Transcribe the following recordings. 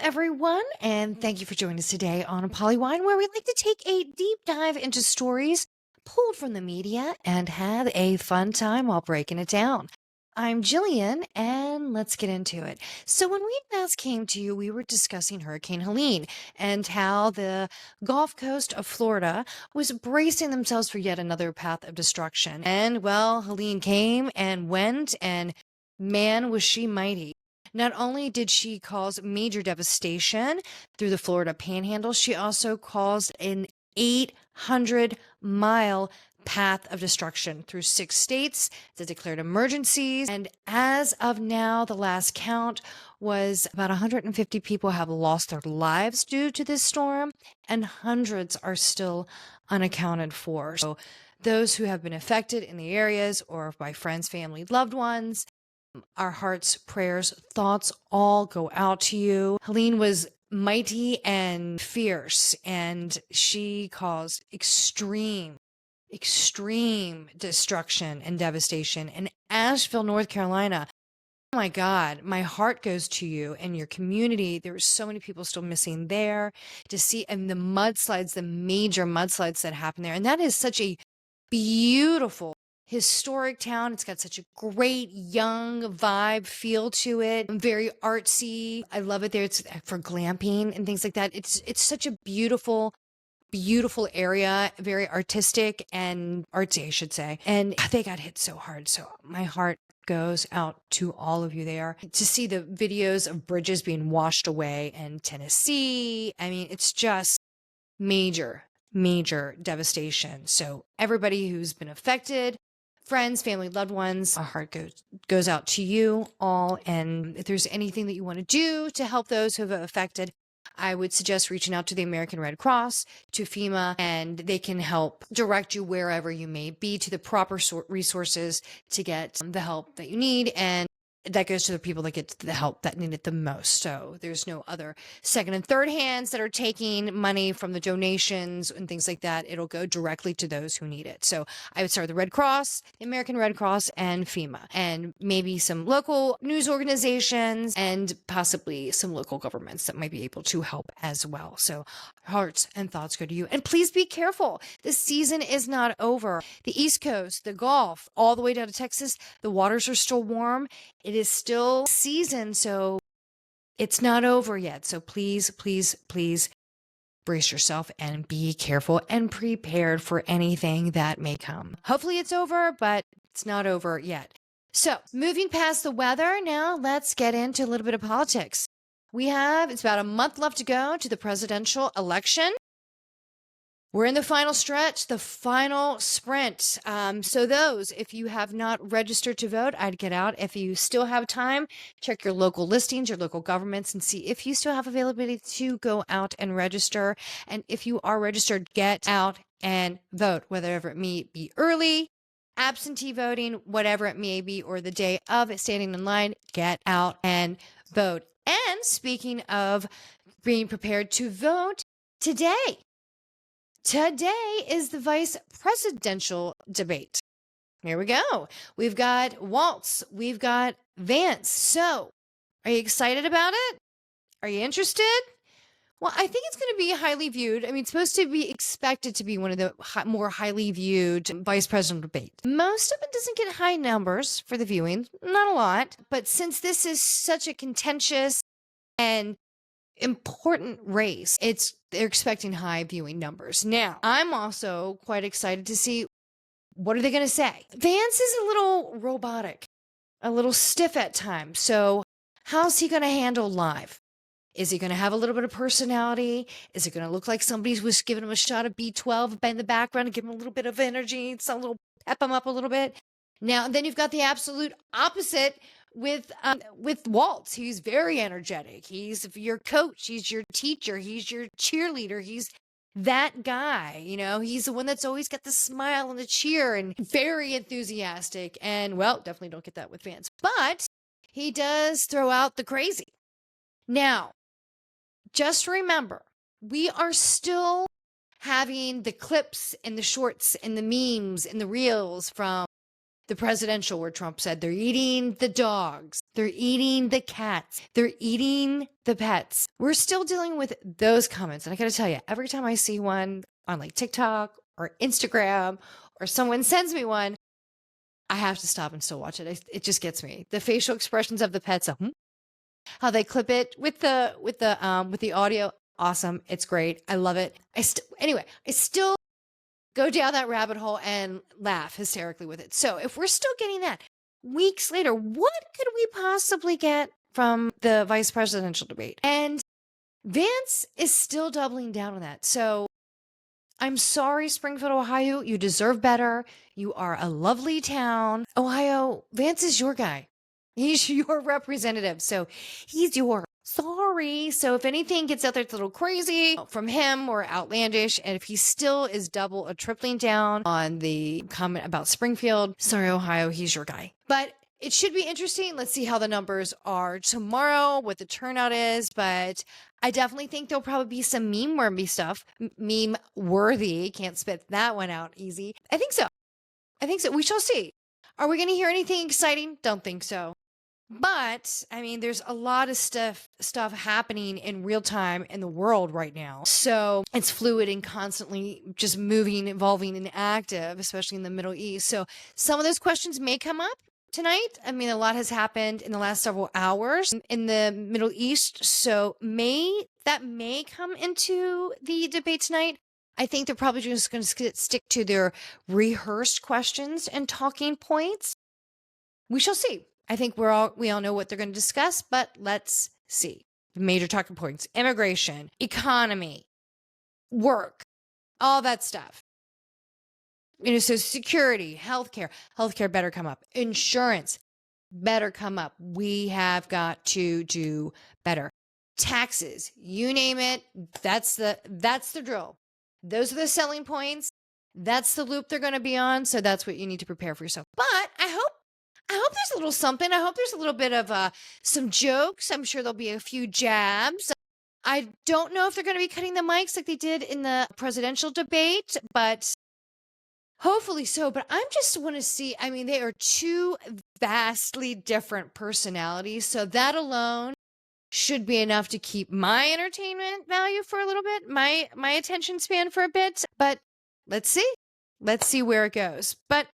everyone, and thank you for joining us today on PoliWine, where we like to take a deep dive into stories pulled from the media and have a fun time while breaking it down. I'm Jillian, and let's get into it. So, when we last came to you, we were discussing Hurricane Helene and how the Gulf Coast of Florida was bracing themselves for yet another path of destruction. And, well, Helene came and went, and man, was she mighty. Not only did she cause major devastation through the Florida Panhandle, she also caused an 800-mile path of destruction through 6 states that declared emergencies. And as of now, the last count was about 150 people have lost their lives due to this storm, and hundreds are still unaccounted for. So those who have been affected in the areas or by friends, family, loved ones, our hearts, prayers, thoughts all go out to you. Helene was mighty and fierce, and she caused extreme destruction and devastation in Asheville, North Carolina. Oh my God, my heart goes to you and your community. There were so many people still missing there to see, and the mudslides, the major mudslides that happened there. And that is such a beautiful historic town. It's got such a great young vibe feel to it. Very artsy. I love it there. It's for glamping and things like that. It's such a beautiful area, very artistic and artsy, I should say. And they got hit so hard. So my heart goes out to all of you there. To see the videos of bridges being washed away in Tennessee. I mean, it's just major devastation. So everybody who's been affected, friends, family, loved ones, our heart goes out to you all. And if there's anything that you want to do to help those who have affected, I would suggest reaching out to the American Red Cross, to FEMA, and they can help direct you wherever you may be to the proper resources to get the help that you need. And that goes to the people that get the help that need it the most. So there's no other second and third hands that are taking money from the donations and things like that. It'll go directly to those who need it. So I would start with the Red Cross, the American Red Cross, and FEMA, and maybe some local news organizations and possibly some local governments that might be able to help as well. So hearts and thoughts go to you. And please be careful. The season is not over. The East Coast, the Gulf, all the way down to Texas, the waters are still warm. It is still season, so it's not over yet. So please brace yourself and be careful and prepared for anything that may come. Hopefully it's over, but it's not over yet. So moving past the weather, now let's get into a little bit of politics. It's about a month left to go to the presidential election. We're in the final stretch, the final sprint. So if you have not registered to vote, I'd get out. If you still have time, check your local listings, your local governments, and see if you still have availability to go out and register. And if you are registered, get out and vote, whatever it may be, early, absentee voting, whatever it may be, or the day of standing in line, get out and vote. And speaking of being prepared to vote, Today is the vice presidential debate. Here we go. We've got Waltz. We've got Vance. So, are you excited about it? Are you interested? Well, I think it's going to be highly viewed. I mean, it's supposed to be expected to be one of the more highly viewed vice presidential debates. Most of it doesn't get high numbers for the viewing, not a lot. But since this is such a contentious and important race, they're expecting high viewing numbers. Now, I'm also quite excited to see what are they going to say. Vance is a little robotic, a little stiff at times. So how's he going to handle live? Is he going to have a little bit of personality? Is it going to look like somebody was giving him a shot of B12 in the background and give him a little bit of energy, some little pep him up a little bit? Now, then you've got the absolute opposite with Waltz. He's very energetic. He's your coach. He's your teacher. He's your cheerleader. He's that guy, he's the one that's always got the smile and the cheer and very enthusiastic. And well, definitely don't get that with Vance, but he does throw out the crazy. Now, just remember, we are still having the clips and the shorts and the memes and the reels from the presidential, where Trump said they're eating the dogs, they're eating the cats, they're eating the pets. We're still dealing with those comments. And I got to tell you, every time I see one on like TikTok or Instagram or someone sends me one, I have to stop and still watch it. It just gets me. The facial expressions of the pets, how they clip it with the audio. Awesome. It's great. I love it. I still go down that rabbit hole and laugh hysterically with it. So if we're still getting that weeks later, what could we possibly get from the vice presidential debate? And Vance is still doubling down on that. So I'm sorry, Springfield, Ohio. You deserve better. You are a lovely town. Ohio, Vance is your guy. He's your representative. So he's your sorry. So if anything gets out there that's a little crazy from him or outlandish, and if he still is double or tripling down on the comment about Springfield, sorry, Ohio, he's your guy. But it should be interesting. Let's see how the numbers are tomorrow, what the turnout is. But I definitely think there'll probably be some meme-worthy stuff. Meme-worthy. Can't spit that one out easy. I think so. We shall see. Are we going to hear anything exciting? Don't think so. But I mean, there's a lot of stuff happening in real time in the world right now. So it's fluid and constantly just moving, evolving, and active, especially in the Middle East. So some of those questions may come up tonight. I mean, a lot has happened in the last several hours in the Middle East. So that may come into the debate tonight. I think they're probably just going to stick to their rehearsed questions and talking points. We shall see. I think we all know what they're going to discuss, but let's see. Major talking points: immigration, economy, work, all that stuff. So security, healthcare better come up. Insurance better come up. We have got to do better. Taxes, you name it. That's the drill. Those are the selling points. That's the loop they're going to be on. So that's what you need to prepare for yourself. But I hope there's a little something. I hope there's a little bit of some jokes. I'm sure there'll be a few jabs. I don't know if they're going to be cutting the mics like they did in the presidential debate, but hopefully so. But I just want to see. I mean, they are two vastly different personalities. So that alone should be enough to keep my entertainment value for a little bit, my attention span for a bit. But let's see. Let's see where it goes. But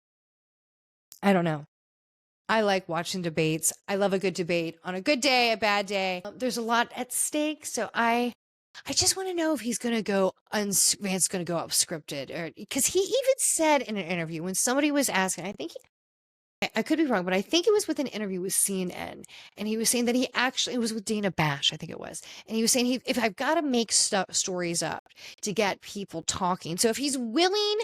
I don't know. I like watching debates. I love a good debate on a good day, a bad day. There's a lot at stake. So I just want to know if he's going to go, Vance going to go up scripted, or because he even said in an interview when somebody was asking, I could be wrong, but I think it was with an interview with CNN, and he was saying that it was with Dana Bash, I think it was. And he was saying, if I've got to make stories up to get people talking. So if he's willing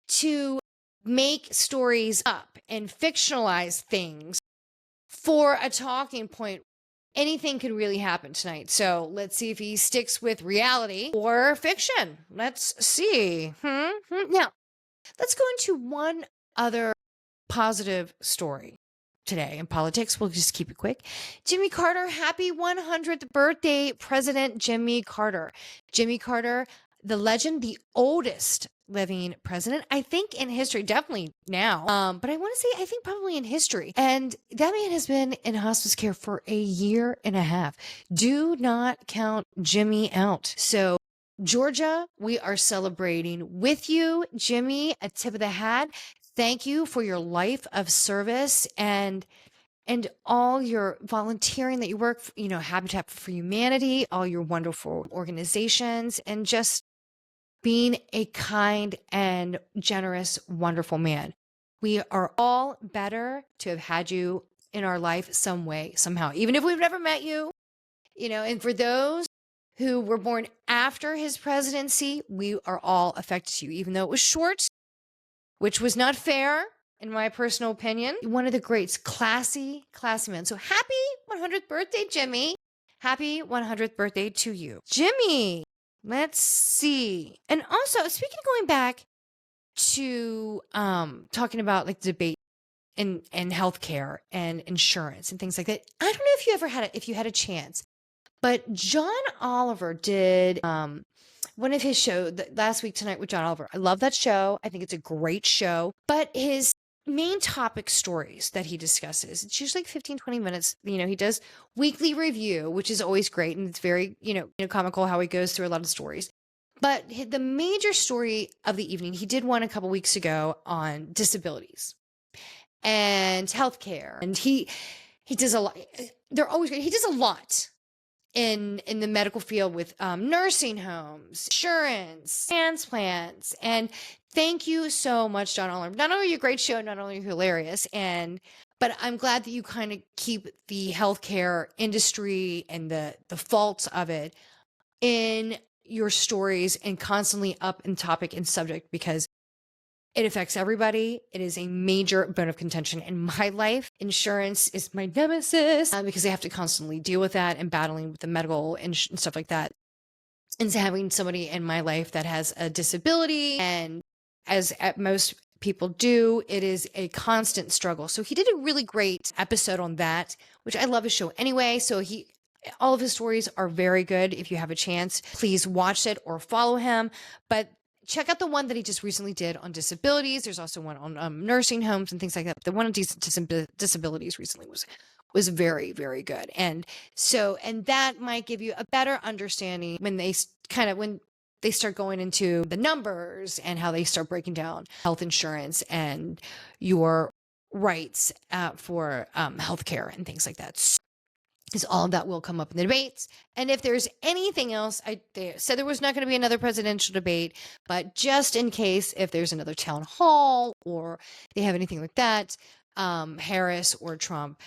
to make stories up and fictionalize things for a talking point, anything could really happen tonight. So let's see if he sticks with reality or fiction. Let's see. Now, let's go into one other positive story today in politics. We'll just keep it quick. Jimmy Carter, happy 100th birthday, President Jimmy Carter. Jimmy Carter, the legend, the oldest living president, I think in history, definitely now. But I want to say, I think probably in history. And that man has been in hospice care for a year and a half. Do not count Jimmy out. So Georgia, we are celebrating with you, Jimmy. A tip of the hat. Thank you for your life of service and all your volunteering that you work, Habitat for Humanity, all your wonderful organizations, and just being a kind and generous, wonderful man. We are all better to have had you in our life some way, somehow, even if we've never met you, and for those who were born after his presidency, we are all affected to you, even though it was short, which was not fair, in my personal opinion. One of the greats, classy man. So happy 100th birthday, Jimmy. Happy 100th birthday to you. Jimmy, let's see. And also, speaking of going back to talking about like debate and healthcare and insurance and things like that. I don't know if you had a chance, but John Oliver did one of his shows last week, Tonight with John Oliver. I love that show. I think it's a great show. But his main topic stories that he discusses. It's usually like 15, 20 minutes. He does weekly review, which is always great. And it's very, comical how he goes through a lot of stories. But the major story of the evening, he did one a couple weeks ago on disabilities and healthcare. And he does a lot. They're always great. He does a lot in the medical field with nursing homes, insurance, transplants. And thank you so much, John Oliver. Not only are you a great show, not only are you hilarious, but I'm glad that you kind of keep the healthcare industry and the faults of it in your stories and constantly up in topic and subject, because it affects everybody. It is a major bone of contention in my life. Insurance is my nemesis because I have to constantly deal with that and battling with the medical and stuff like that. And so having somebody in my life that has a disability, and as most people do, it is a constant struggle. So he did a really great episode on that, which I love his show anyway. So all of his stories are very good. If you have a chance, please watch it or follow him. But check out the one that he just recently did on disabilities. There's also one on nursing homes and things like that. The one on disabilities recently was very, very good. And that might give you a better understanding when they start going into the numbers and how they start breaking down health insurance and your rights for healthcare and things like that. Because all of that will come up in the debates. And if there's anything else, they said there was not going to be another presidential debate, but just in case, if there's another town hall or they have anything like that, Harris or Trump,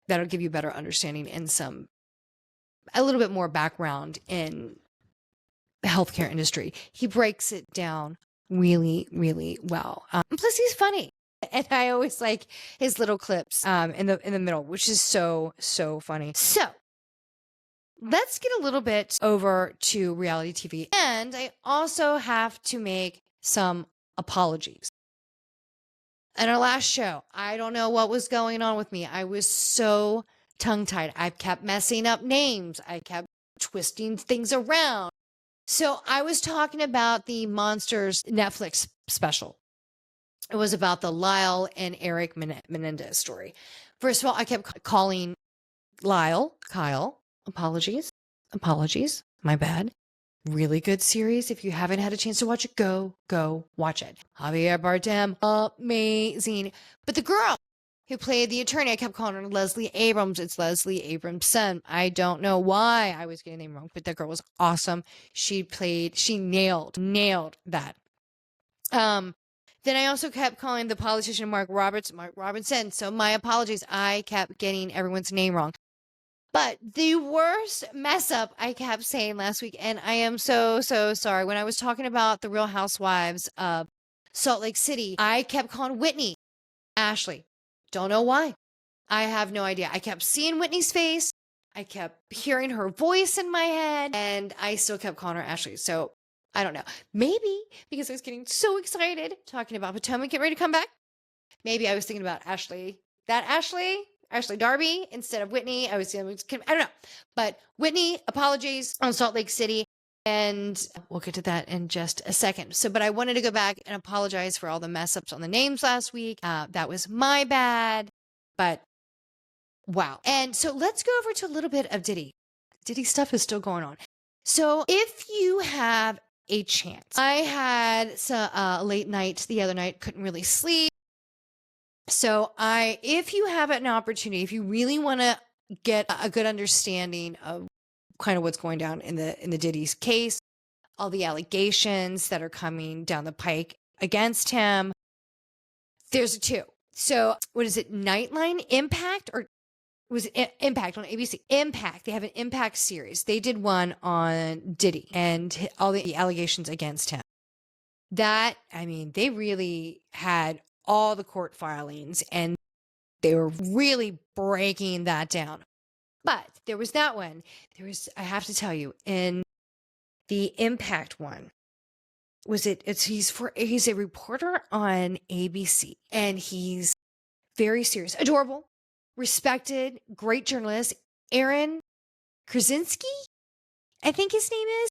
that'll give you a better understanding and a little bit more background in the healthcare industry. He breaks it down really, really well. Plus, he's funny. And I always like his little clips in the middle, which is so, so funny. So let's get a little bit over to reality TV. And I also have to make some apologies. In our last show, I don't know what was going on with me. I was so tongue-tied. I kept messing up names. I kept twisting things around. So I was talking about the Monsters Netflix special. It was about the Lyle and Eric Menendez story. First of all, I kept calling Kyle. Apologies. My bad. Really good series. If you haven't had a chance to watch it, go watch it. Javier Bardem, amazing. But the girl who played the attorney, I kept calling her Leslie Abrams. It's Leslie Abrams' son. I don't know why I was getting the name wrong, but that girl was awesome. She nailed that. Then I also kept calling the politician Mark Robinson. So my apologies. I kept getting everyone's name wrong. But the worst mess up I kept saying last week, and I am so, so sorry. When I was talking about the Real Housewives of Salt Lake City, I kept calling Whitney Ashley. Don't know why. I have no idea. I kept seeing Whitney's face. I kept hearing her voice in my head, and I still kept calling her Ashley. So I don't know. Maybe because I was getting so excited talking about Potomac getting ready to come back. Maybe I was thinking about Ashley Darby instead of Whitney. I don't know. But Whitney, apologies on Salt Lake City. And we'll get to that in just a second. But I wanted to go back and apologize for all the mess ups on the names last week. That was my bad. But wow. And so let's go over to a little bit of Diddy. Diddy stuff is still going on. So if you have a chance. I had a late night the other night, couldn't really sleep. So if you have an opportunity, if you really want to get a good understanding of kind of what's going down in the Diddy's case, all the allegations that are coming down the pike against him, there's two. So what is it? Nightline Impact, or was it Impact on ABC? Impact. They have an Impact series. They did one on Diddy and all the allegations against him. They really had all the court filings and they were really breaking that down. But there was that one. I have to tell you, in the Impact one, he's a reporter on ABC, and he's very serious, adorable, respected, great journalist, Aaron Krasinski, I think his name is.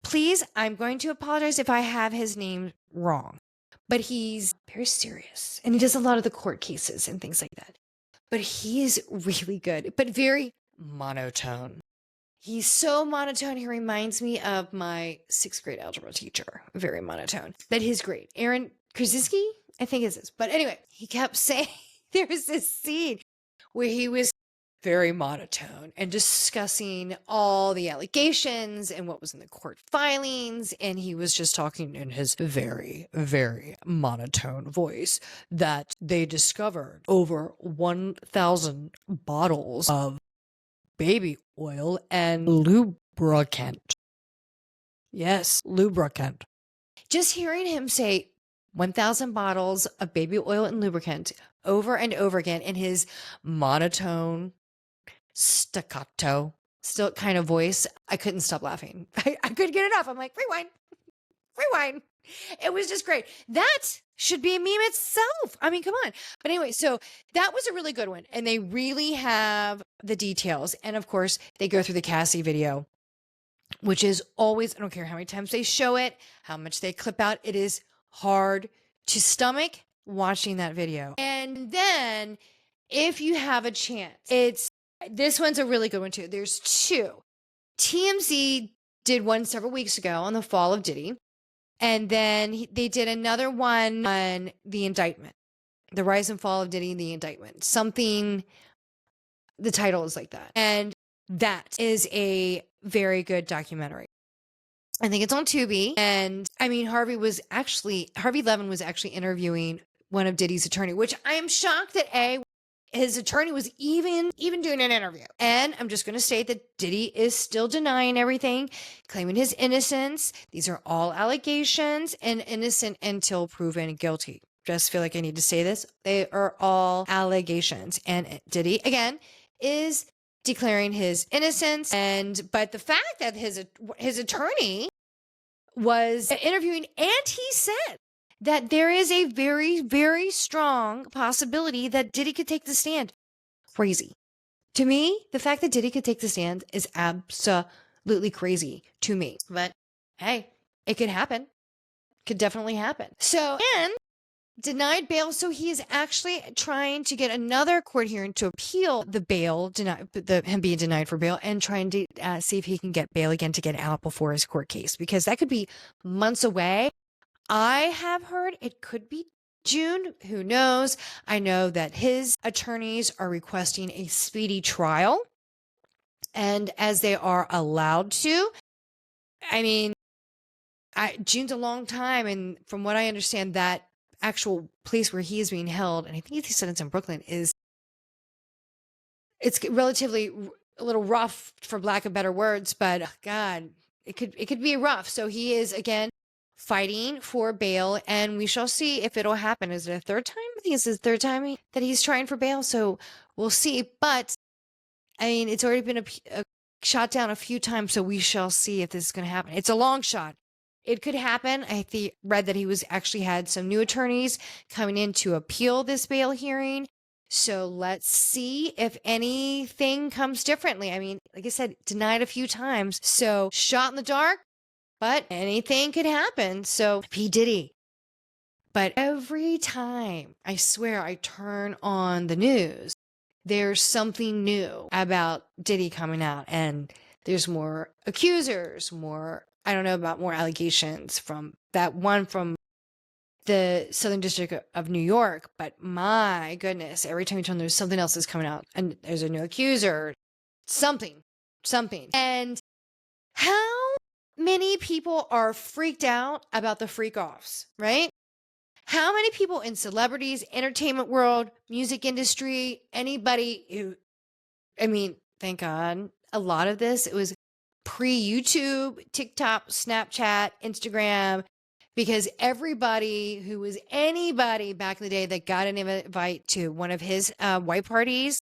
Please, I'm going to apologize if I have his name wrong. but he's very serious and he does a lot of the court cases and things like that. But he's really good, but very monotone. He's so monotone. He reminds me of my 6th grade algebra teacher. Very monotone, but he's great. Aaron Krasinski, I think is this. But anyway, he kept saying there was this scene where he was very monotone and discussing all the allegations and what was in the court filings. And he was just talking in his very, very monotone voice that they discovered over 1,000 bottles of baby oil and lubricant. Yes, lubricant. Just hearing him say 1,000 bottles of baby oil and lubricant over and over again in his monotone, staccato, still kind of voice, I couldn't stop laughing. I couldn't get it off. I'm like, rewind. It was just great. That should be a meme itself. I mean, come on. But anyway, so that was a really good one. And they really have the details. And of course, they go through the Cassie video, which is always, I don't care how many times they show it, how much they clip out. It is hard to stomach watching that video. And then if you have a chance, this one's a really good one too. There's 2. TMZ did one several weeks ago on the fall of Diddy. And then they did another one on the indictment, the rise and fall of Diddy and the indictment. Something, the title is like that. And that is a very good documentary. I think it's on Tubi. And I mean, Harvey Levin was actually interviewing one of Diddy's attorney, which I am shocked that his attorney was even doing an interview. And I'm just going to state that Diddy is still denying everything, claiming his innocence. These are all allegations and innocent until proven guilty. Just feel like I need to say this. They are all allegations. And Diddy, again, is declaring his innocence. But the fact that his attorney was interviewing, and he said that there is a very, very strong possibility that Diddy could take the stand. Crazy. To me, the fact that Diddy could take the stand is absolutely crazy to me. But hey, it could happen. Could definitely happen. So, and denied bail. So he is actually trying to get another court hearing to appeal the bail, him being denied for bail, and trying to see if he can get bail again to get out before his court case, because that could be months away. I have heard it could be June. Who knows? I know that his attorneys are requesting a speedy trial, and as they are allowed to. I mean, June's a long time, and from what I understand, that actual place where he is being held, and I think he said it's in Brooklyn, it's relatively a little rough, for lack of better words, but God, it could be rough. So he is again fighting for bail, and we shall see if it'll happen. Is it a third time? I think it's his third time that he's trying for bail, so we'll see. But I mean, it's already been a shot down a few times, so we shall see if this is going to happen. It's a long shot. It could happen. I read that he was actually had some new attorneys coming in to appeal this bail hearing. So let's see if anything comes differently. I mean, like I said, denied a few times. So shot in the dark, but anything could happen. So P. Diddy. But every time, I swear, I turn on the news, there's something new about Diddy coming out. And there's more accusers, more allegations from that one from the Southern District of New York. But my goodness, every time you turn, there's something else that's coming out, and there's a new accuser, something. And how many people are freaked out about the freak offs, right? How many people in celebrities, entertainment world, music industry, anybody who, I mean, thank God, a lot of this, it was pre-YouTube, TikTok, Snapchat, Instagram, because everybody who was anybody back in the day that got an invite to one of his white parties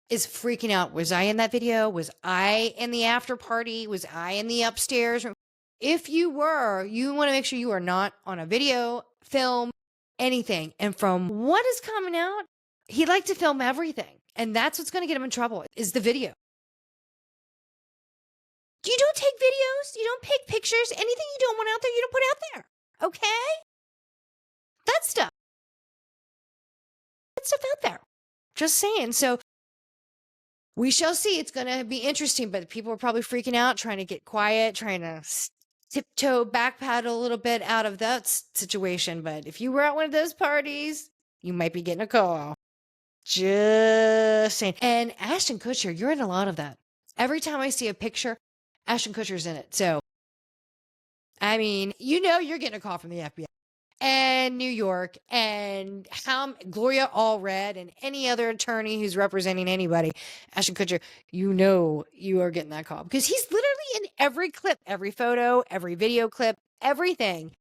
is freaking out. Was I in that video? Was I in the after party? Was I in the upstairs room? If you were, you want to make sure you are not on a video, film, anything. And from what is coming out, he liked to film everything. And that's what's going to get him in trouble, is the video. You don't take videos. You don't take pictures. Anything you don't want out there, you don't put out there. Okay? that stuff. That stuff out there. Just saying. So we shall see. It's going to be interesting, but people are probably freaking out, trying to get quiet, trying to tiptoe, backpedal a little bit out of that situation. But if you were at one of those parties, you might be getting a call. Just saying. And Ashton Kutcher, you're in a lot of that. Every time I see a picture, Ashton Kutcher's in it. So, I mean, you're getting a call from the FBI and New York and Gloria Allred and any other attorney who's representing anybody. Ashton Kutcher, you are getting that call because he's literally in every clip, every photo, every video clip, everything.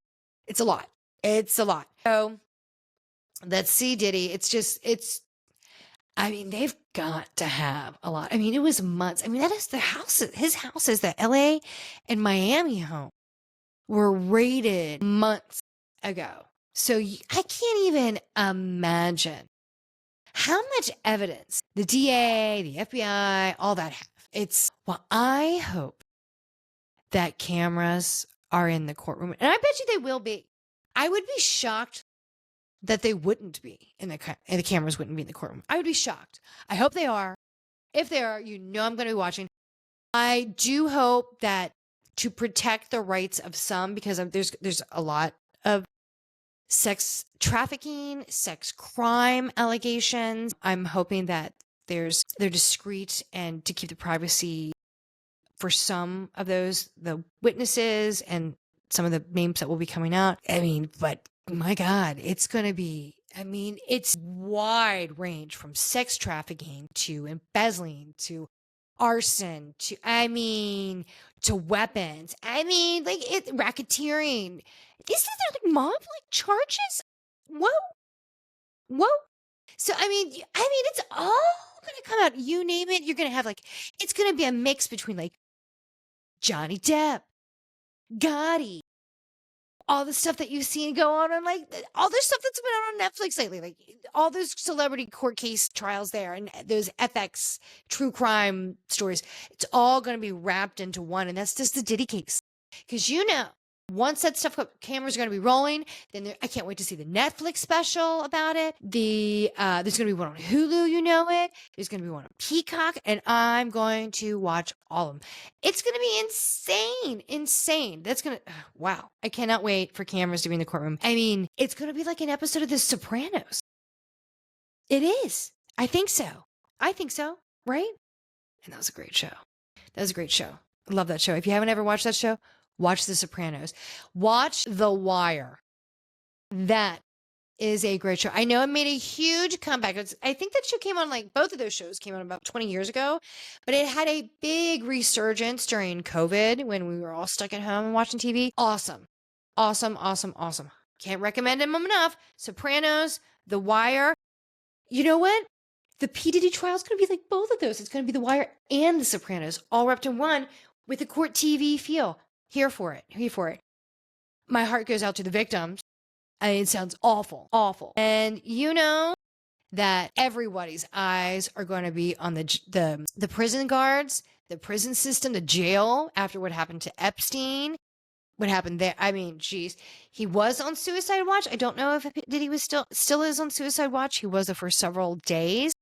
It's a lot. It's a lot. So let's see, Diddy. They've got to have a lot. It was months. That is his houses, the LA and Miami home were raided months ago. So I can't even imagine how much evidence the DA, the FBI, all that have. I hope that cameras are in the courtroom. And I bet you they will be. I would be shocked that they wouldn't be and the cameras wouldn't be in the courtroom. I would be shocked. I hope they are. If they are, I'm going to be watching. I do hope that to protect the rights of some, because there's a lot of sex trafficking, sex crime allegations. I'm hoping that they're discreet and to keep the privacy for some of the witnesses and some of the names that will be coming out. But my God, it's going to be, it's wide range from sex trafficking to embezzling to arson to weapons. Racketeering. These are like mob-like charges. Whoa. So, it's all going to come out. You name it, you're going to have it's going to be a mix between Johnny Depp, Gotti, all the stuff that you've seen go on all the stuff that's been out on Netflix lately, all those celebrity court case trials there and those FX true crime stories. It's all going to be wrapped into one. And that's just the Diddy case. Because once that stuff, cameras are going to be rolling, then I can't wait to see the Netflix special about it. There's going to be one on Hulu, There's going to be one on Peacock, and I'm going to watch all of them. It's going to be insane. That's going to, wow. I cannot wait for cameras to be in the courtroom. It's going to be like an episode of The Sopranos. It is. I think so, right? And that was a great show. I love that show. If you haven't ever watched that show, watch The Sopranos. Watch The Wire. That is a great show. I know it made a huge comeback. I think that show came on, both of those shows came on about 20 years ago, but it had a big resurgence during COVID when we were all stuck at home and watching TV. Awesome. Can't recommend them enough. Sopranos, The Wire. You know what? The P. Diddy trial is going to be like both of those. It's going to be The Wire and The Sopranos all wrapped in one with a court TV feel. Here for it. My heart goes out to the victims. It sounds awful. And that everybody's eyes are going to be on the prison guards, the prison system, the jail after what happened to Epstein. What happened there? Geez, he was on suicide watch. I don't know if Diddy was still is on suicide watch. He was for several days,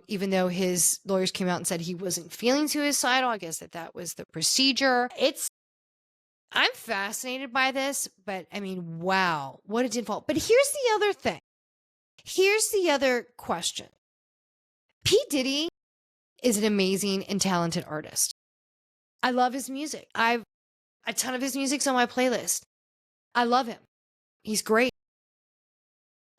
even though his lawyers came out and said he wasn't feeling suicidal. I guess that was the procedure. I'm fascinated by this, but wow, what a default. But here's the other thing. Here's the other question. P. Diddy is an amazing and talented artist. I love his music. A ton of his music's on my playlist. I love him. He's great.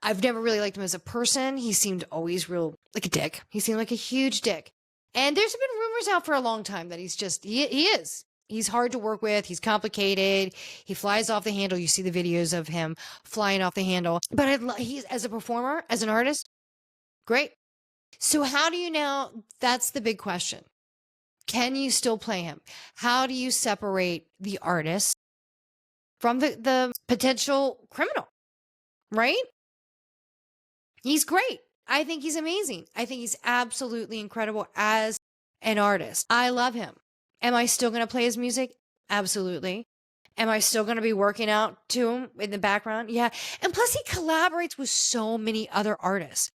I've never really liked him as a person. He seemed always real like a dick. He seemed like a huge dick. And there's been rumors out for a long time that he is. He's hard to work with. He's complicated. He flies off the handle. You see the videos of him flying off the handle. But he's, as a performer, as an artist, great. So how do you now, that's the big question. Can you still play him? How do you separate the artist from the potential criminal, right? He's great. I think he's amazing. I think he's absolutely incredible as an artist. I love him. Am I still going to play his music? Absolutely. Am I still going to be working out to him in the background? Yeah. And plus, he collaborates with so many other artists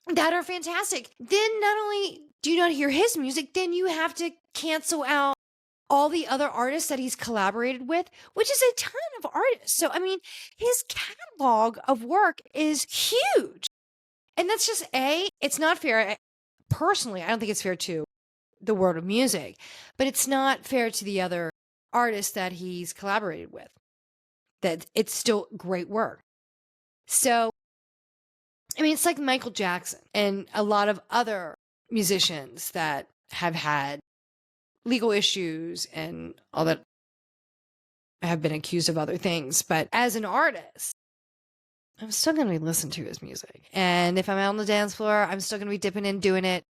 that are fantastic. Then not only do you not hear his music, then you have to cancel out all the other artists that he's collaborated with, which is a ton of artists. So, I mean, his catalog of work is huge. And that's just it's not fair. Personally, I don't think it's fair to the world of music, but it's not fair to the other artists that he's collaborated with, that it's still great work. So, I mean, it's like Michael Jackson and a lot of other musicians that have had legal issues and all that, have been accused of other things. But as an artist, I'm still going to be listening to his music. And if I'm out on the dance floor, I'm still going to be dipping in, doing it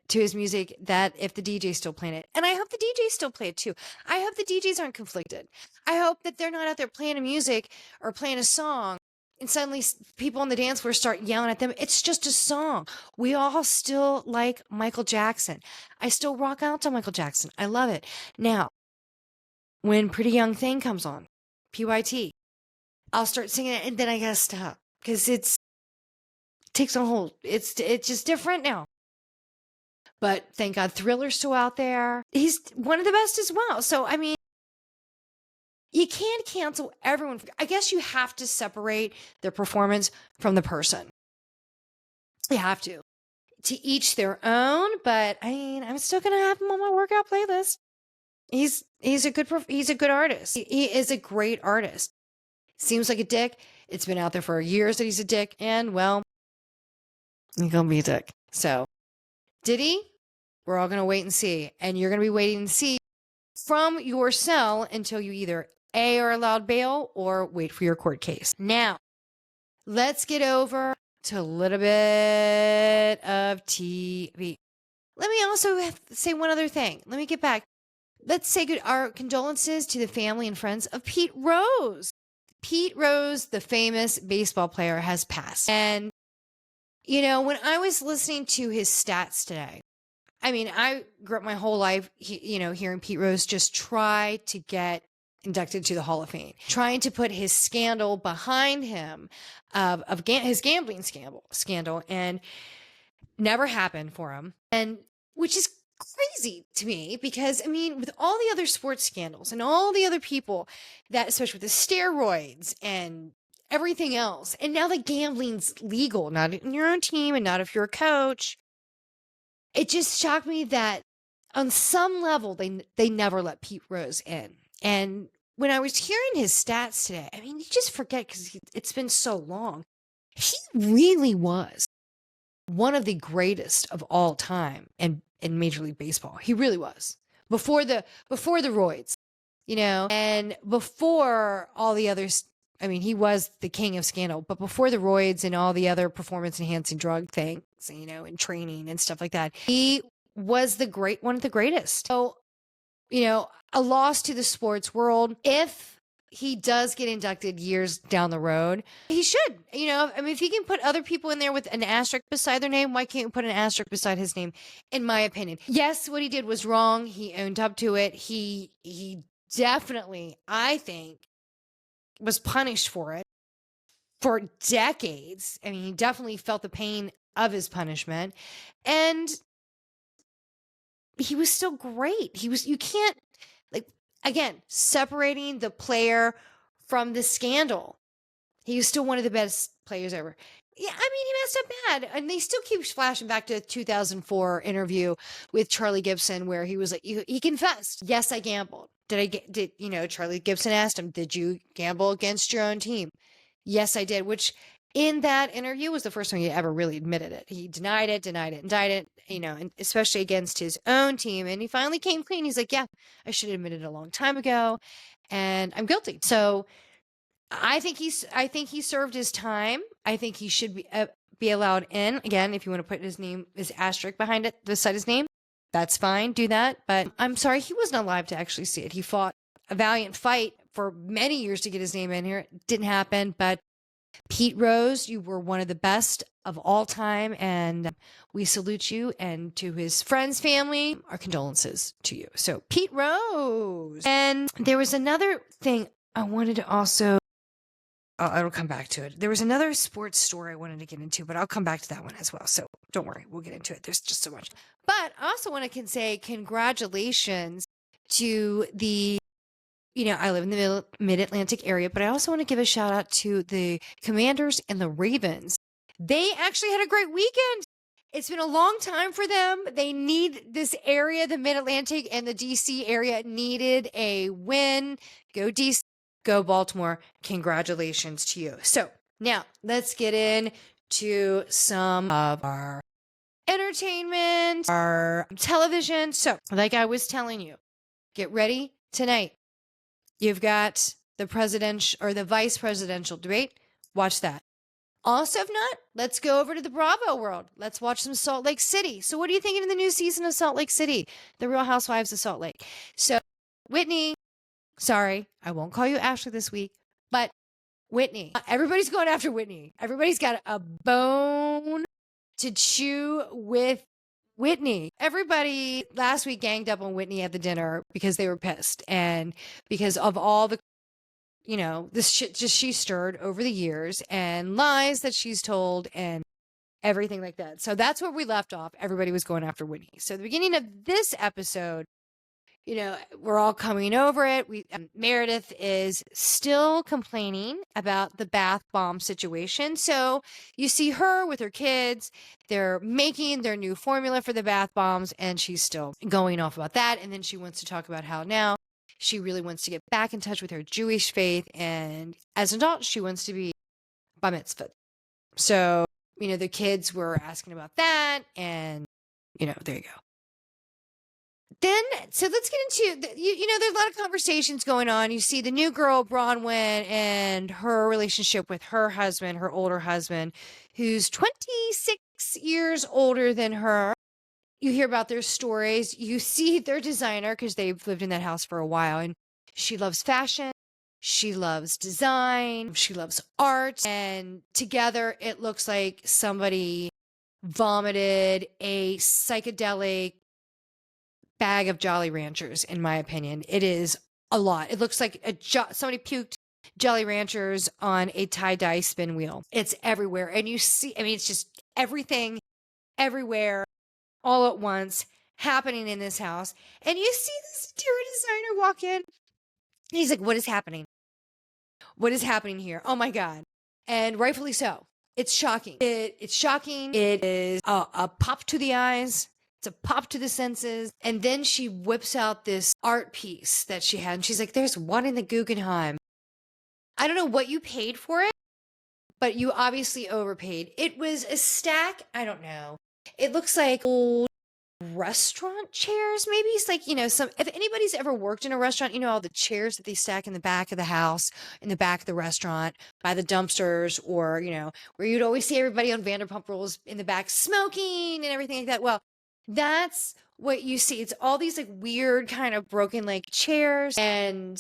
to his music, that if the DJ's still playing it. And I hope the DJs still play it too. I hope the DJs aren't conflicted. I hope that they're not out there playing a music or playing a song and suddenly people on the dance floor start yelling at them. It's just a song. We all still like Michael Jackson. I still rock out to Michael Jackson. I love it. Now, when Pretty Young Thing comes on, PYT, I'll start singing it and then I gotta stop because it takes on a hold. It's just different now. But thank God Thriller's still out there. He's one of the best as well. So, I mean, you can't cancel everyone. I guess you have to separate their performance from the person. You have to. To each their own, but I mean, I'm still going to have him on my workout playlist. He's a good artist. He is a great artist. Seems like a dick. It's been out there for years that he's a dick, and well, he's going to be a dick. So, Diddy, we're all going to wait and see. And you're going to be waiting and see from your cell until you either A, are allowed bail or wait for your court case. Now, let's get over to a little bit of TV. Let me also say one other thing. Let me get back. Let's say our condolences to the family and friends of Pete Rose. Pete Rose, the famous baseball player, has passed. And you know, when I was listening to his stats today, I mean, I grew up my whole life, hearing Pete Rose just try to get inducted to the Hall of Fame, trying to put his scandal behind him of his gambling scandal, and never happened for him. And which is crazy to me because, I mean, with all the other sports scandals and all the other people that, especially with the steroids and everything else. And now the gambling's legal, not in your own team and not if you're a coach. It just shocked me that on some level, they never let Pete Rose in. And when I was hearing his stats today, I mean, you just forget because it's been so long. He really was one of the greatest of all time in Major League Baseball. He really was. Before the roids, and before all the others. I mean, he was the king of scandal, but before the roids and all the other performance enhancing drug things, and training and stuff like that, he was one of the greatest. So, a loss to the sports world. If he does get inducted years down the road, he should, I mean, if he can put other people in there with an asterisk beside their name, why can't you put an asterisk beside his name? In my opinion, yes, what he did was wrong. He owned up to it. He definitely, I think, was punished for it for decades. I mean, he definitely felt the pain of his punishment, and he was still great. You can't, again, separating the player from the scandal. He was still one of the best players ever. Yeah, I mean, he messed up bad. And they still keep flashing back to the 2004 interview with Charlie Gibson where he was like, he confessed, yes, I gambled. Charlie Gibson asked him, did you gamble against your own team? Yes, I did, which in that interview was the first time he ever really admitted it. He denied it, and especially against his own team. And he finally came clean. He's like, yeah, I should have admitted it a long time ago, and I'm guilty. So I think he served his time. I think he should be allowed in. Again, if you want to put his asterisk behind it, beside his name, that's fine. Do that. But I'm sorry, he wasn't alive to actually see it. He fought a valiant fight for many years to get his name in here. It didn't happen, but Pete Rose, you were one of the best of all time, and we salute you. And to his friends, family, our condolences to you. So, Pete Rose. And there was another thing I wanted to also, I'll come back to it. There was another sports story I wanted to get into, but I'll come back to that one as well. So, don't worry, we'll get into it. There's just so much. But I also want to say congratulations to the I live in the mid-Atlantic area, but I also want to give a shout out to the Commanders and the Ravens. They actually had a great weekend. It's been a long time for them. They need this area, the mid-Atlantic and the DC area needed a win. Go DC, go Baltimore. Congratulations to you. So now let's get into some of our entertainment, our television. So like I was telling you, get ready tonight. You've got the presidential or the vice presidential debate. Watch that. Also, if not, let's go over to the Bravo world. Let's watch some Salt Lake City. So what are you thinking in the new season of Salt Lake City? The Real Housewives of Salt Lake. So Whitney, sorry, I won't call you Ashley this week, but Whitney. Everybody's going after Whitney. Everybody's got a bone to chew with Whitney. Everybody last week ganged up on Whitney at the dinner because they were pissed and because of all the, this shit just she stirred over the years and lies that she's told and everything like that. So that's where we left off. Everybody was going after Whitney. So the beginning of this episode, we're all coming over it. Meredith is still complaining about the bath bomb situation. So you see her with her kids. They're making their new formula for the bath bombs, and she's still going off about that. And then she wants to talk about how now she really wants to get back in touch with her Jewish faith. And as an adult, she wants to be bar mitzvah. So, the kids were asking about that. And, there you go. Then, so let's get into, there's a lot of conversations going on. You see the new girl, Bronwyn, and her relationship with her husband, her older husband, who's 26 years older than her. You hear about their stories. You see their designer because they've lived in that house for a while. And she loves fashion. She loves design. She loves art. And together, it looks like somebody vomited a psychedelic bag of Jolly Ranchers, in my opinion. It is a lot. It looks like somebody puked Jolly Ranchers on a tie-dye spin wheel. It's everywhere. And you see, it's just everything, everywhere, all at once, happening in this house. And you see this interior designer walk in. He's like, what is happening? What is happening here? Oh my God. And rightfully so. It's shocking. It's shocking. It is a pop to the eyes. It's a pop to the senses. And then she whips out this art piece that she had. And she's like, there's one in the Guggenheim. I don't know what you paid for it, but you obviously overpaid. It was a stack. I don't know. It looks like old restaurant chairs. Maybe it's like, if anybody's ever worked in a restaurant, all the chairs that they stack in the back of the house, in the back of the restaurant, by the dumpsters, or, where you'd always see everybody on Vanderpump Rules in the back smoking and everything like that. Well, that's what you see. It's all these like weird kind of broken like chairs and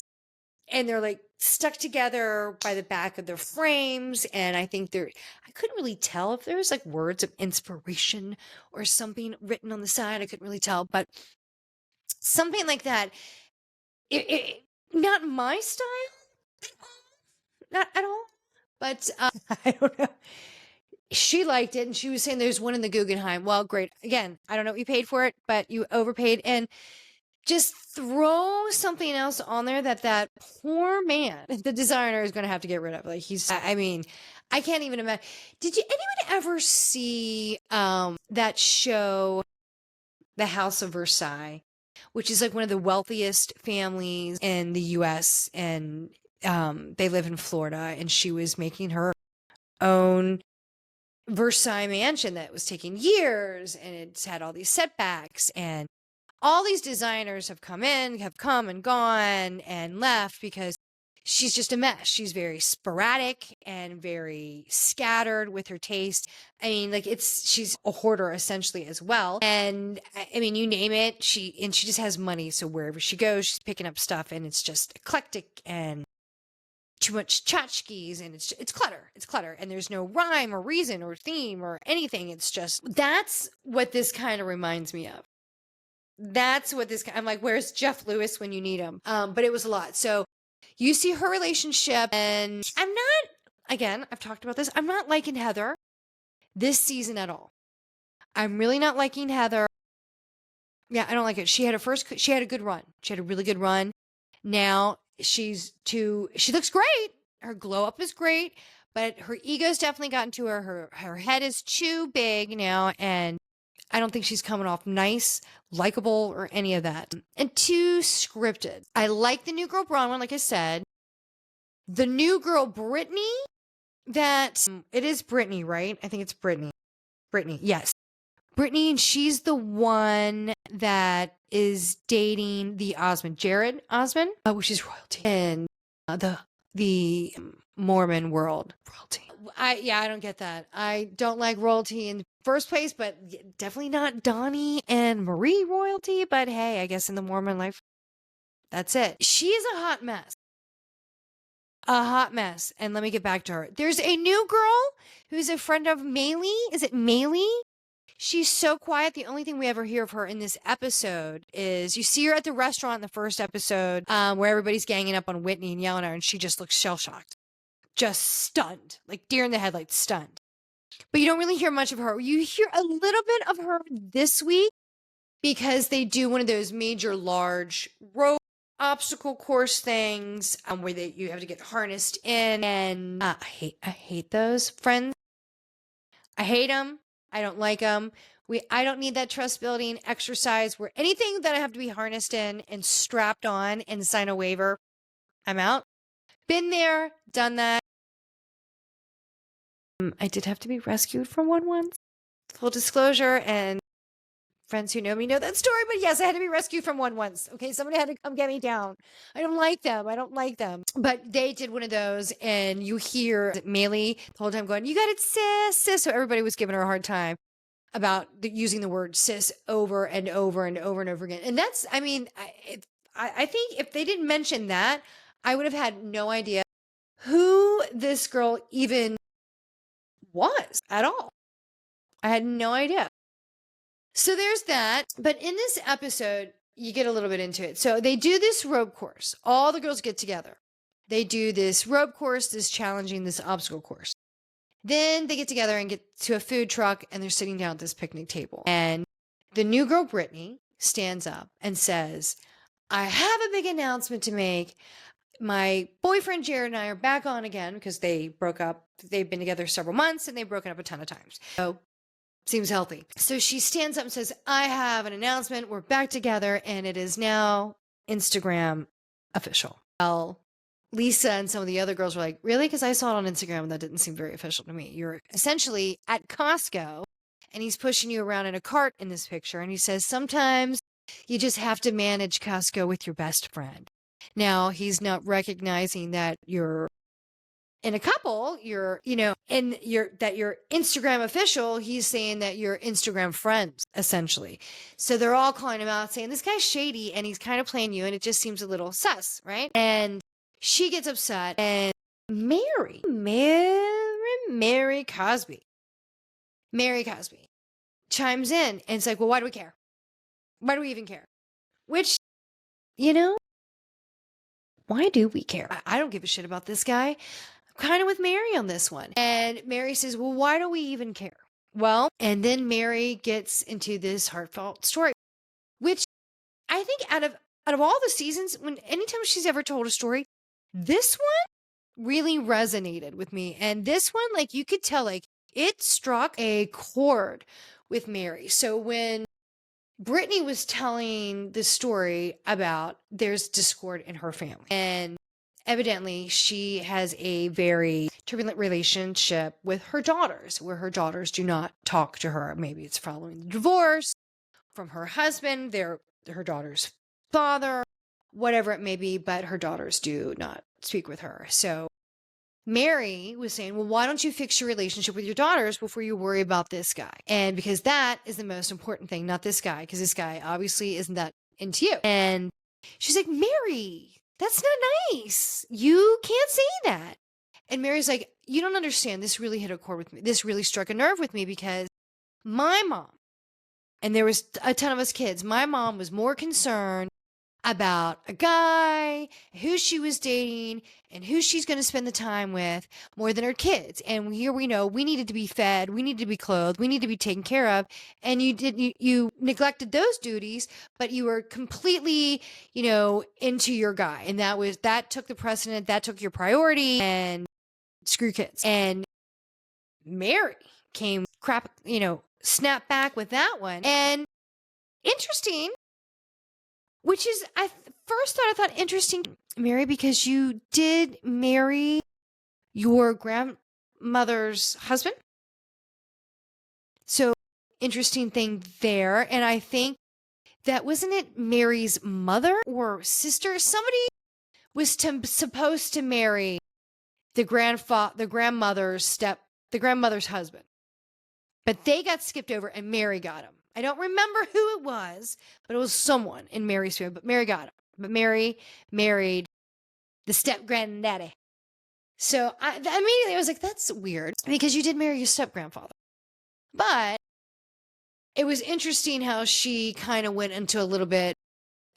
they're like stuck together by the back of their frames. And I think I couldn't really tell if there was like words of inspiration or something written on the side. I couldn't really tell, but something like that. Not my style, not at all, but I don't know. She liked it, and she was saying there's one in the Guggenheim. Well, great. Again, I don't know what you paid for it, but you overpaid. And just throw something else on there that poor man, the designer, is going to have to get rid of. Like I can't even imagine. Did anyone ever see that show, The House of Versailles, which is like one of the wealthiest families in the U.S. and they live in Florida, and she was making her own Versailles mansion that was taking years, and it's had all these setbacks, and all these designers have come and gone and left because she's just a mess. She's very sporadic and very scattered with her taste. She's a hoarder essentially as well. And you name it, she just has money. So wherever she goes, she's picking up stuff, and it's just eclectic and too much tchotchkes, and it's clutter. It's clutter. And there's no rhyme or reason or theme or anything. It's just, that's what this kind of reminds me of. That's what this, I'm like, where's Jeff Lewis when you need him? But it was a lot. So you see her relationship, and I'm not, again, I've talked about this. I'm not liking Heather this season at all. I'm really not liking Heather. Yeah, I don't like it. She had a good run. She had a really good run. Now she looks great. Her glow up is great, but her ego's definitely gotten to her. Her head is too big now, and I don't think she's coming off nice, likable, or any of that. And too scripted. I like the new girl Bronwyn, like I said. The new girl Brittany, it is Brittany, right? I think it's Brittany. Brittany, yes. Brittany, and she's the one that is dating the Osmond, Jared Osmond, which is royalty in the Mormon world. Royalty. I don't get that. I don't like royalty in the first place, but definitely not Donnie and Marie royalty. But hey, I guess in the Mormon life, that's it. She is a hot mess. A hot mess. And let me get back to her. There's a new girl who's a friend of Maylee. Is it Maylee? She's so quiet. The only thing we ever hear of her in this episode is you see her at the restaurant in the first episode where everybody's ganging up on Whitney and yelling at her, and she just looks shell-shocked. Just stunned. Like deer in the headlights, stunned. But you don't really hear much of her. You hear a little bit of her this week because they do one of those major large road obstacle course things where you have to get harnessed in. And I hate those, friends. I hate them. I don't like them. I don't need that trust building exercise where anything that I have to be harnessed in and strapped on and sign a waiver, I'm out. Been there, done that. I did have to be rescued from one once. Full disclosure, and friends who know me know that story, but yes, I had to be rescued from one once. Okay, somebody had to come get me down. I don't like them. But they did one of those, and you hear Maylee the whole time going, "You got it, sis." So everybody was giving her a hard time about using the word sis over and over and over and over again. And that's, I mean, I think if they didn't mention that, I would have had no idea who this girl even was at all. I had no idea. So there's that. But in this episode, you get a little bit into it. So they do this rope course. All the girls get together. They do this rope course, this challenging, this obstacle course. Then they get together and get to a food truck, and they're sitting down at this picnic table. And the new girl, Brittany, stands up and says, "I have a big announcement to make. My boyfriend Jared and I are back on again because they broke up. They've been together several months and they've broken up a ton of times. So seems healthy." So she stands up and says, "I have an announcement. We're back together and it is now Instagram official." Well, Lisa and some of the other girls were like, "Really? Because I saw it on Instagram and that didn't seem very official to me. You're essentially at Costco and he's pushing you around in a cart in this picture. And he says, sometimes you just have to manage Costco with your best friend." Now, he's not recognizing that you're in a couple, you're Instagram official. He's saying that you're Instagram friends, essentially. So they're all calling him out saying, this guy's shady and he's kind of playing you and it just seems a little sus, right? And she gets upset, and Mary Cosby chimes in and it's like, well, why do we care? Why do we even care? Which, why do we care? I don't give a shit about this guy. I'm kind of with Mary on this one. And Mary says, well, why do we even care? Well, and then Mary gets into this heartfelt story, which I think out of all the seasons, anytime she's ever told a story, this one really resonated with me. And this one, like, you could tell, like, it struck a chord with Mary. So when Brittany was telling the story about there's discord in her family, and evidently she has a very turbulent relationship with her daughters, where her daughters do not talk to her. Maybe it's following the divorce from her husband, her daughter's father, whatever it may be, but her daughters do not speak with her. So Mary was saying, well, why don't you fix your relationship with your daughters before you worry about this guy? And because that is the most important thing, not this guy, because this guy obviously isn't that into you. And she's like, Mary, That's not nice. You can't say that. And Mary's like, you don't understand. This really hit a chord with me. This really struck a nerve with me because my mom, and there was a ton of us kids, my mom was more concerned about a guy, who she was dating, and who she's going to spend the time with more than her kids. And here we know we needed to be fed, we needed to be clothed, we need to be taken care of. And you neglected those duties, but you were completely, into your guy. And that took the precedent, that took your priority, and screw kids. And Mary came snap back with that one. And interesting, which is, I thought interesting, Mary, because you did marry your grandmother's husband. So interesting thing there. And I think that wasn't it Mary's mother or sister? Somebody was supposed to marry the grandmother's husband, but they got skipped over and Mary got him. I don't remember who it was, but it was someone in Mary's family, but Mary got him. But Mary married the step-granddaddy. So immediately I was like, that's weird because you did marry your step-grandfather. But it was interesting how she kind of went into a little bit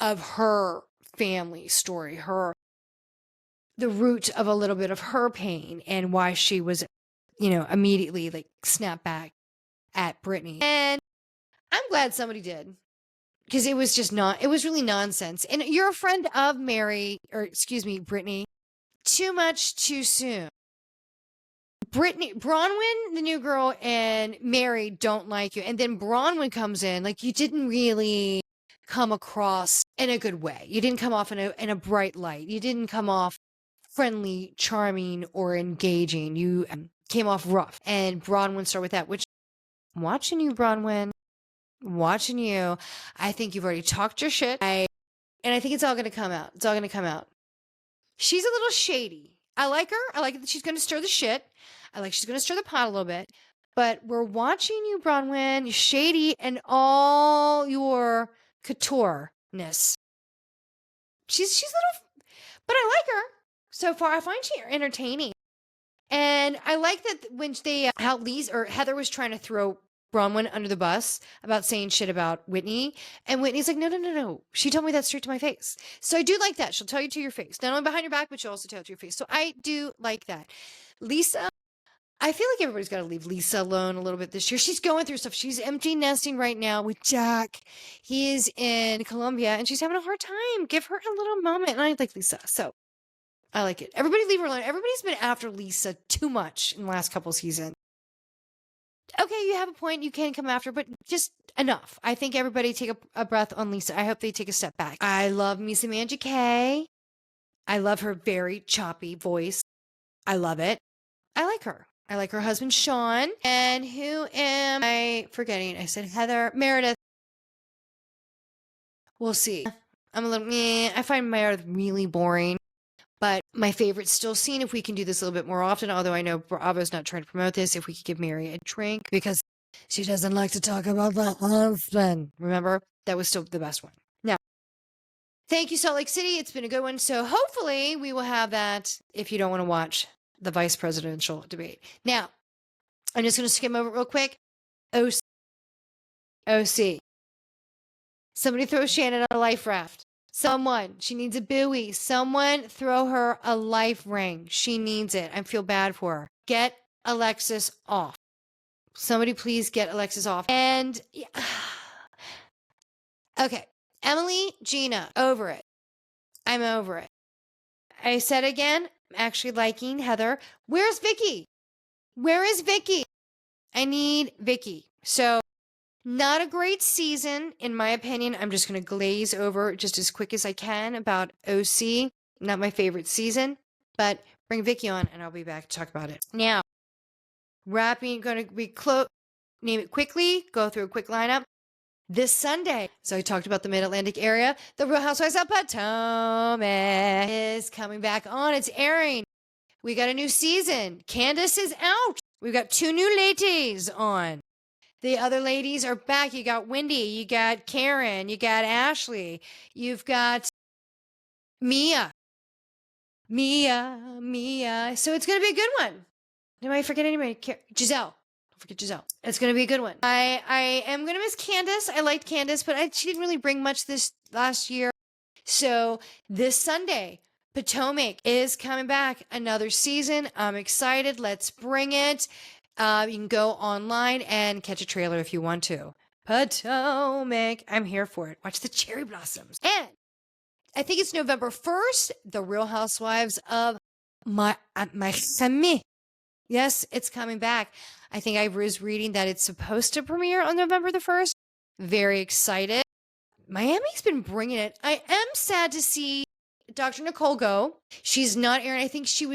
of her family story, the root of a little bit of her pain and why she was, immediately like snapped back at Brittany. And I'm glad somebody did because it was it was really nonsense. And you're a friend of Brittany, too much too soon. Bronwyn, the new girl, and Mary don't like you. And then Bronwyn comes in, like you didn't really come across in a good way. You didn't come off in a bright light. You didn't come off friendly, charming, or engaging. You came off rough. And Bronwyn started with that, which I'm watching you, Bronwyn. Watching you. I think you've already talked your shit. And I think it's all going to come out. It's all going to come out. She's a little shady. I like her. I like that she's going to stir the shit. I like she's going to stir the pot a little bit. But we're watching you, Bronwyn. You're shady and all your couture-ness. She's little, but I like her. So far, I find she entertaining. And I like that when how Heather was trying to throw Bronwyn under the bus about saying shit about Whitney. And Whitney's like, no. She told me that straight to my face. So I do like that. She'll tell you to your face. Not only behind your back, but she'll also tell you to your face. So I do like that. Lisa, I feel like everybody's got to leave Lisa alone a little bit this year. She's going through stuff. She's empty nesting right now with Jack. He is in Colombia and she's having a hard time. Give her a little moment. And I like Lisa. So I like it. Everybody leave her alone. Everybody's been after Lisa too much in the last couple seasons. Okay, you have a point. You can come after, but just enough. I think everybody take a breath on Lisa. I hope they take a step back. I love me some Angie K. I love her very choppy voice. I love it. I like her. I like her husband, Sean. And who am I forgetting? I said Heather. Meredith. We'll see. I'm a little I find Meredith really boring. But my favorite's still Scene. If we can do this a little bit more often, although I know Bravo's not trying to promote this, if we could give Mary a drink because she doesn't like to talk about the husband. Remember? That was still the best one. Now, thank you, Salt Lake City. It's been a good one. So hopefully we will have that if you don't want to watch the vice presidential debate. Now, I'm just going to skim over it real quick. OC. Somebody throw Shannon on a life raft. She needs a buoy. Someone throw her a life ring. She needs it. I feel bad for her. Get Alexis off. Somebody please get Alexis off. And, okay. Emily, Gina, over it. I'm over it. I said again, I'm actually liking Heather. Where's Vicky? Where is Vicky? I need Vicky. So, not a great season, in my opinion. I'm just going to glaze over just as quick as I can about OC. Not my favorite season, but bring Vicky on and I'll be back to talk about it. Now, going to be name it quickly, go through a quick lineup. This Sunday, so I talked about the Mid-Atlantic area, the Real Housewives of Potomac is coming back on. It's airing. We got a new season. Candace is out. We've got 2 new ladies on. The other ladies are back. You got Wendy, you got Karen, you got Ashley, you've got Mia. Mia. So it's going to be a good one. Am I forget anybody? Giselle. Don't forget Giselle. It's going to be a good one. I am going to miss Candace. I liked Candace, but she didn't really bring much this last year. So this Sunday, Potomac is coming back. Another season. I'm excited. Let's bring it. You can go online and catch a trailer if you want to. Potomac. I'm here for it. Watch the cherry blossoms. And I think it's November 1st, The Real Housewives of Miami. Yes, it's coming back. I think I was reading that it's supposed to premiere on November the 1st. Very excited. Miami's been bringing it. I am sad to see Dr. Nicole go. She's not airing. I think she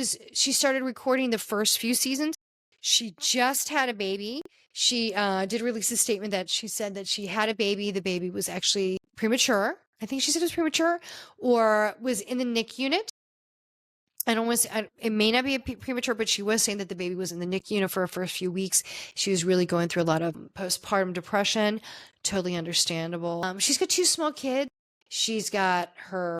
started recording the first few seasons. She just had a baby. She did release a statement that she said that she had a baby. The baby was actually premature. I think she said it was premature or was in the NICU unit. It may not be premature, but she was saying that the baby was in the NICU unit for her first few weeks. She was really going through a lot of postpartum depression. Totally understandable. She's got 2 small kids. She's got her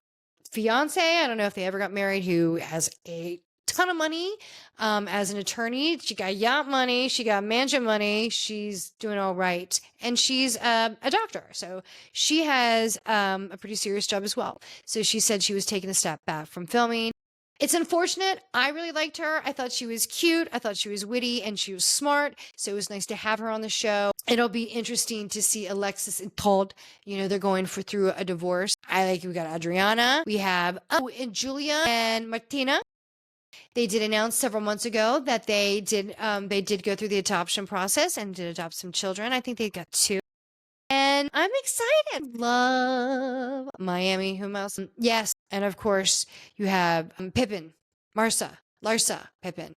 fiance. I don't know if they ever got married, who has a ton of money as an attorney. She got yacht money. She got mansion money. She's doing all right. And she's a doctor. So she has a pretty serious job as well. So she said she was taking a step back from filming. It's unfortunate. I really liked her. I thought she was cute. I thought she was witty and she was smart. So it was nice to have her on the show. It'll be interesting to see Alexis and Todd. You know, they're going through a divorce. We got Adriana. We have and Julia and Martina. They did announce several months ago that they did go through the adoption process and did adopt some children. I think they got 2. And I'm excited. Love Miami. Whom else? Yes. And of course, you have Pippen, Larsa Pippen.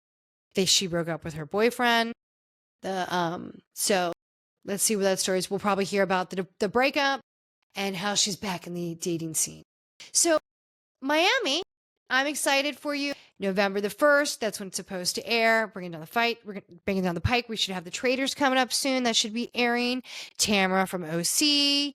She broke up with her boyfriend. So let's see what that story is. We'll probably hear about the breakup and how she's back in the dating scene. So Miami, I'm excited for you. November the 1st, that's when it's supposed to air. Bringing down the fight. We're bringing down the pike. We should have the Traders coming up soon. That should be airing. Tamara from OC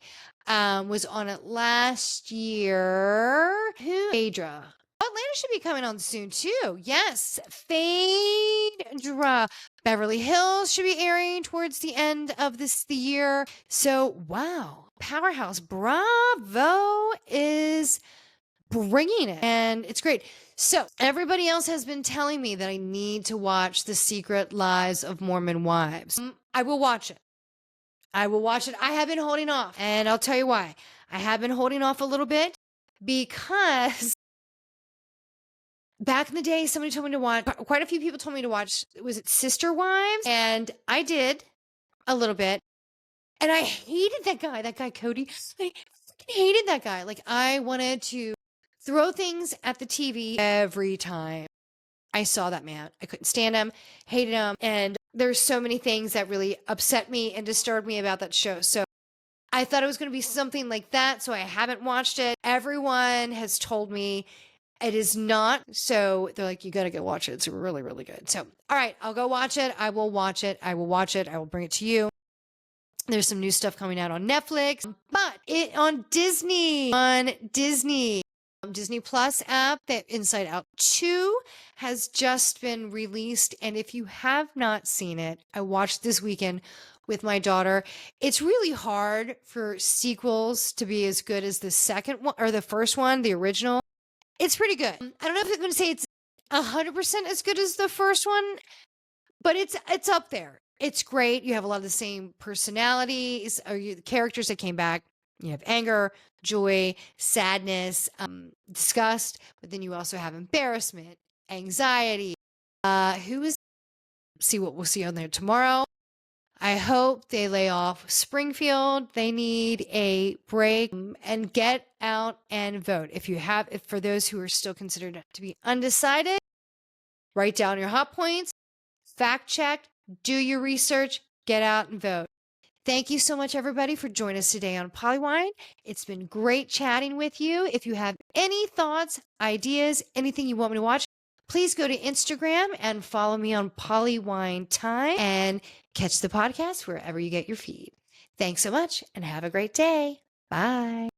was on it last year. Phaedra. Atlanta should be coming on soon too. Yes, Phaedra. Beverly Hills should be airing towards the end of the year. So wow, Powerhouse Bravo is bringing it, and it's great. So everybody else has been telling me that I need to watch The Secret Lives of Mormon Wives. I will watch it. I have been holding off, and I'll tell you why. I have been holding off a little bit because back in the day, somebody told me to watch, quite a few people told me to watch, was it Sister Wives? And I did a little bit, and I hated that guy Cody. I freaking hated that guy. I wanted to throw things at the TV every time I saw that man. I couldn't stand him, hated him. And there's so many things that really upset me and disturbed me about that show. So I thought it was going to be something like that. So I haven't watched it. Everyone has told me it is not. So they're like, you got to go watch it. It's really, really good. So, all right, I'll go watch it. I will watch it. I will bring it to you. There's some new stuff coming out on Netflix, but on Disney. Disney Plus app, that Inside Out 2 has just been released. And if you have not seen it, I watched this weekend with my daughter. It's really hard for sequels to be as good as the second one or the first one, the original. It's pretty good. I don't know if I'm going to say it's 100% as good as the first one, but it's up there. It's great. You have a lot of the same personalities or the characters that came back. You have anger, joy, sadness, disgust, but then you also have embarrassment, anxiety. See what we'll see on there tomorrow. I hope they lay off Springfield. They need a break and get out and vote. If for those who are still considered to be undecided, write down your hot points, fact check, do your research, get out and vote. Thank you so much, everybody, for joining us today on PoliWine. It's been great chatting with you. If you have any thoughts, ideas, anything you want me to watch, please go to Instagram and follow me on PoliWine Time and catch the podcast wherever you get your feed. Thanks so much and have a great day. Bye.